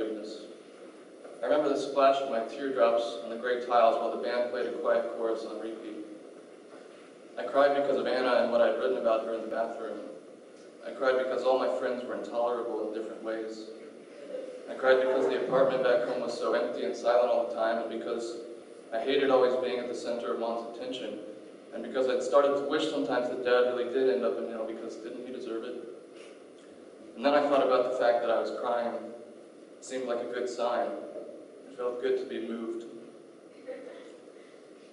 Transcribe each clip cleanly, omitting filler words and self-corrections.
forgiveness. I remember the splash of my teardrops on the gray tiles while the band played a quiet chorus on repeat. I cried because of Anna and what I'd written about her in the bathroom. I cried because all my friends were intolerable in different ways. I cried because the apartment back home was so empty and silent all the time, and because I hated always being at the center of Mom's attention, and because I'd started to wish sometimes that Dad really did end up in hell, because didn't he deserve it? And then I thought about the fact that I was crying. It seemed like a good sign. It felt good to be moved.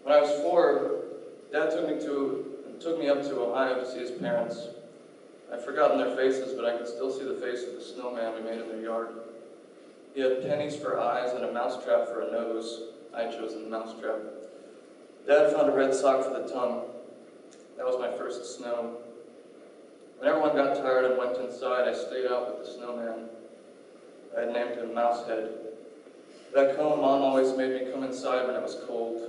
When I was 4, Dad took me up to Ohio to see his parents. I'd forgotten their faces, but I could still see the face of the snowman we made in their yard. He had pennies for eyes and a mousetrap for a nose. I chose the mousetrap. Dad found a red sock for the tongue. That was my first snow. When everyone got tired and went inside, I stayed out with the snowman. I had named him Mousehead. Back home, Mom always made me come inside when it was cold.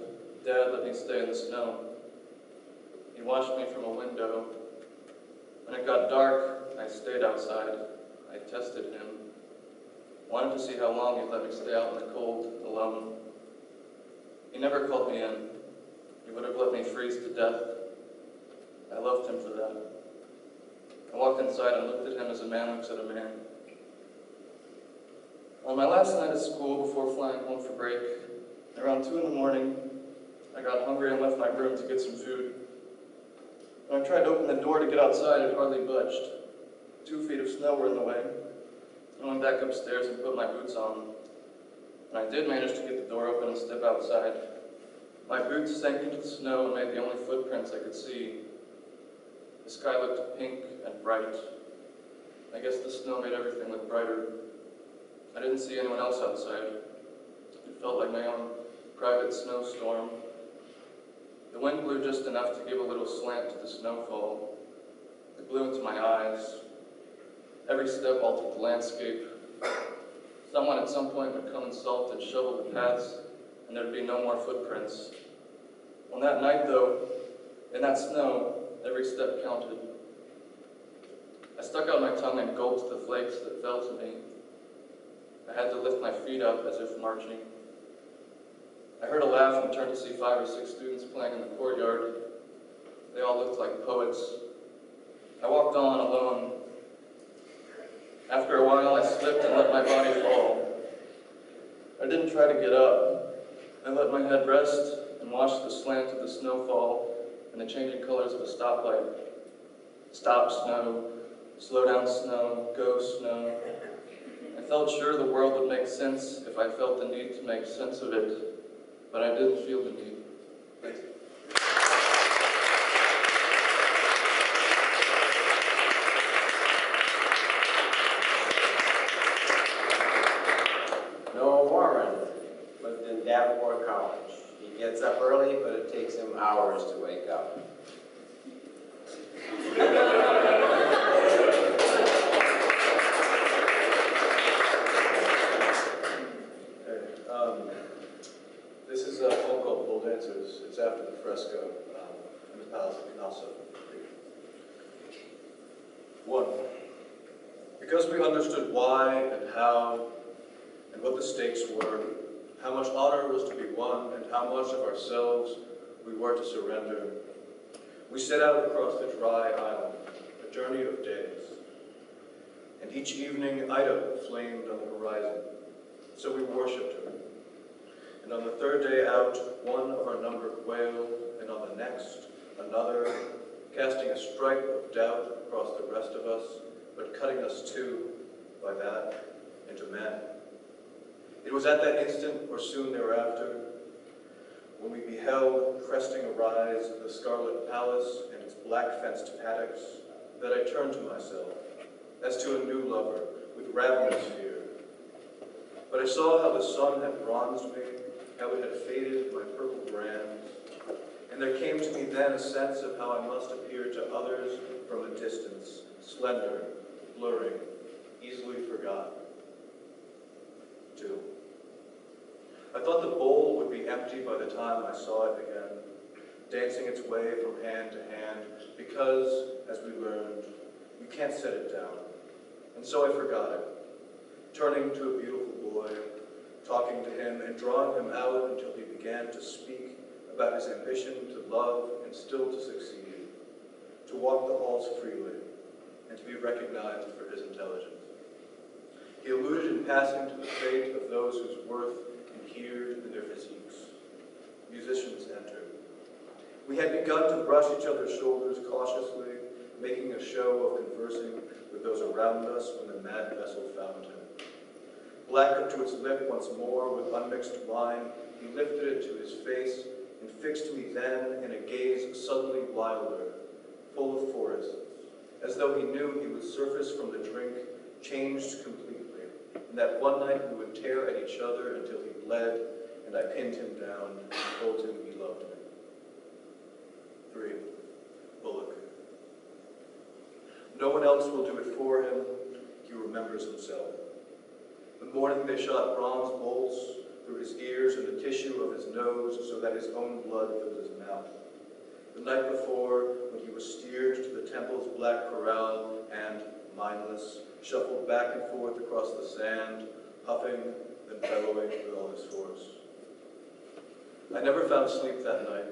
Dad let me stay in the snow. He watched me from a window. When it got dark, I stayed outside. I tested him. Wanted to see how long he'd let me stay out in the cold, alone. He never called me in. He would have let me freeze to death. I loved him for that. I walked inside and looked at him as a man looks at a man. On my last night at school, before flying home for break, around 2 in the morning, I got hungry and left my room to get some food. When I tried to open the door to get outside, it hardly budged. 2 feet of snow were in the way. I went back upstairs and put my boots on. And I did manage to get the door open and step outside. My boots sank into the snow and made the only footprints I could see. The sky looked pink and bright. I guess the snow made everything look brighter. I didn't see anyone else outside. It felt like my own private snowstorm. The wind blew just enough to give a little slant to the snowfall. It blew into my eyes. Every step altered the landscape. Someone at some point would come and salt and shovel the paths, and there'd be no more footprints. On that night, though, in that snow, every step counted. I stuck out my tongue and gulped the flakes that fell to me. I had to lift my feet up as if marching. I heard a laugh and turned to see 5 or 6 students playing in the courtyard. They all looked like poets. I walked on alone. After a while, I slipped and let my body fall. I didn't try to get up. I let my head rest and watched the slant of the snowfall and the changing colors of a stoplight. Stop snow, slow down snow, go snow. I felt sure the world would make sense if I felt the need to make sense of it, but I didn't feel the need. Thank you. College. He gets up early, but it takes him hours to wake up. This is a poem called Bull Dancers. It's after the fresco in the Palace of Canossa. 1. Because we understood why and how and what the stakes were, how much honor was to be won, and how much of ourselves we were to surrender, we set out across the dry island, a journey of days. And each evening Ida flamed on the horizon, so we worshipped her. And on the 3rd day out, one of our number quailed, and on the next, another, casting a stripe of doubt across the rest of us, but cutting us too, by that, into men. It was at that instant, or soon thereafter, when we beheld, cresting a rise, the Scarlet Palace and its black-fenced paddocks, that I turned to myself, as to a new lover, with ravenous fear. But I saw how the sun had bronzed me, how it had faded my purple brands, and there came to me then a sense of how I must appear to others from a distance, slender, blurring, easily forgotten. 2. I thought the bowl would be empty by the time I saw it again, dancing its way from hand to hand, because, as we learned, you can't set it down. And so I forgot it. turning to a beautiful boy, talking to him and drawing him out until he began to speak about his ambition to love and still to succeed, to walk the halls freely, and to be recognized for his intelligence. He alluded in passing to the fate of those whose worth inhered in their physiques. Musicians entered. We had begun to brush each other's shoulders cautiously, making a show of conversing with those around us when the mad vessel found him. Black up to its lip once more with unmixed wine, he lifted it to his face and fixed me then in a gaze suddenly wilder, full of forests, as though he knew he would surface from the drink, changed completely, and that one night we would tear at each other until he bled, and I pinned him down and told him he loved me. 3. Bullock. No one else will do it for him. He remembers himself. The morning they shot bronze bolts through his ears and the tissue of his nose so that his own blood filled his mouth. The night before, when he was steered to the temple's black corral and, mindless, shuffled back and forth across the sand, puffing, then bellowing with all his force. I never found sleep that night,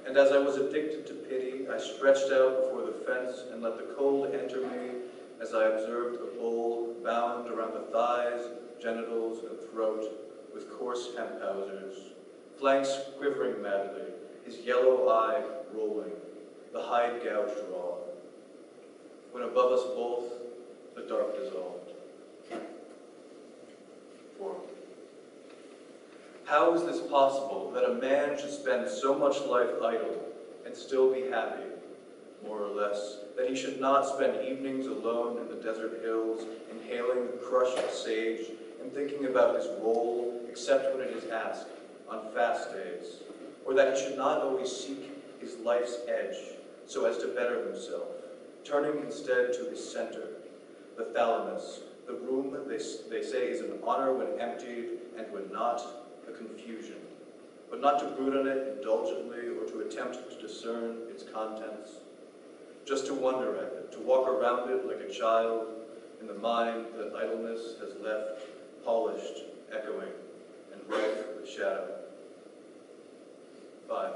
and as I was addicted to pity, I stretched out before the fence and let the cold enter me as I observed the bull bound around the thighs, genitals, and throat with coarse hemp hawsers, flanks quivering madly, his yellow eye rolling, the hide gouged raw. When above us both, the dark dissolved. 4. How is this possible that a man should spend so much life idle and still be happy, more or less, that he should not spend evenings alone in the desert hills, inhaling the crushed sage and thinking about his role, except when it is asked, on fast days, or that he should not always seek his life's edge so as to better himself, turning instead to his center, the thalamus, the room they say is an honor when emptied and when not, a confusion, but not to brood on it indulgently or to attempt to discern its contents, just to wonder at it, to walk around it like a child in the mind that idleness has left polished, echoing, and rife with shadow. 5.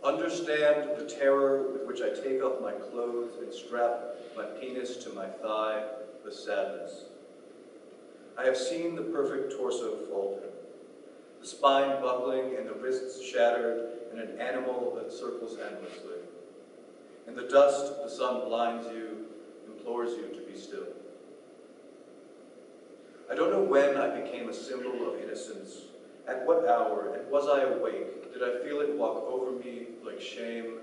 Understand the terror with which I take off my clothes and strap my penis to my thigh, the sadness. I have seen the perfect torso falter, the spine buckling and the wrists shattered, and an animal that circles endlessly. In the dust, the sun blinds you, implores you to be still. I don't know when I became a symbol of innocence, at what hour, and was I awake? Did I feel it walk over me like shame?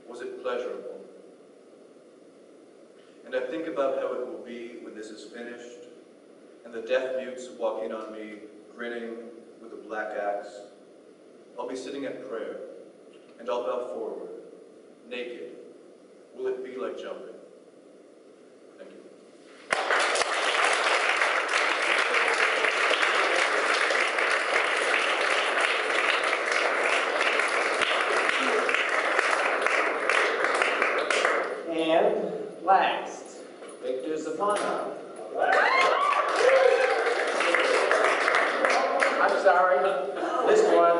Was it pleasurable? And I think about how it will be when this is finished, and the deaf mutes walk in on me, grinning with a black axe. I'll be sitting at prayer, and I'll bow forward, naked. Will it be like jumping? Thank you. And last, Victor Zapana. I'm sorry, this one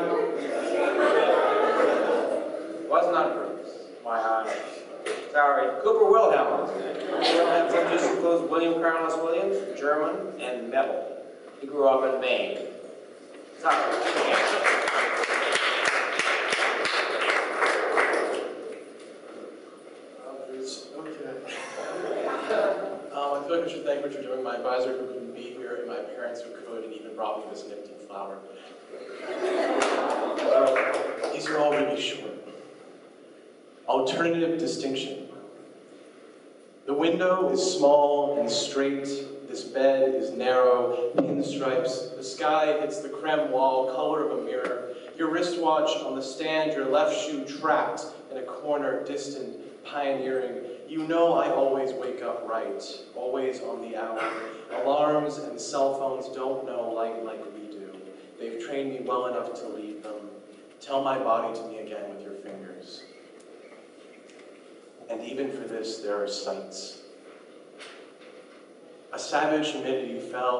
was not Bruce. My honor. Sorry, Cooper Wilhelm. Wilhelm just includes William Carlos Williams, German, and metal. He grew up in Maine. Sorry. I feel like I should thank what you're doing. My advisor who couldn't be here, and my parents who could, and even brought me this nifty flower. These are all really short. Alternative distinction. The window is small and straight. This bed is narrow, pinstripes. The sky hits the creme wall, color of a mirror. Your wristwatch on the stand, your left shoe trapped in a corner, distant, pioneering. You know I always wake up right, always on the hour. Alarms and cell phones don't know light like we do. They've trained me well enough to leave them. Tell my body to me again with your fingers. And even for this, there are sights. A savage humidity fell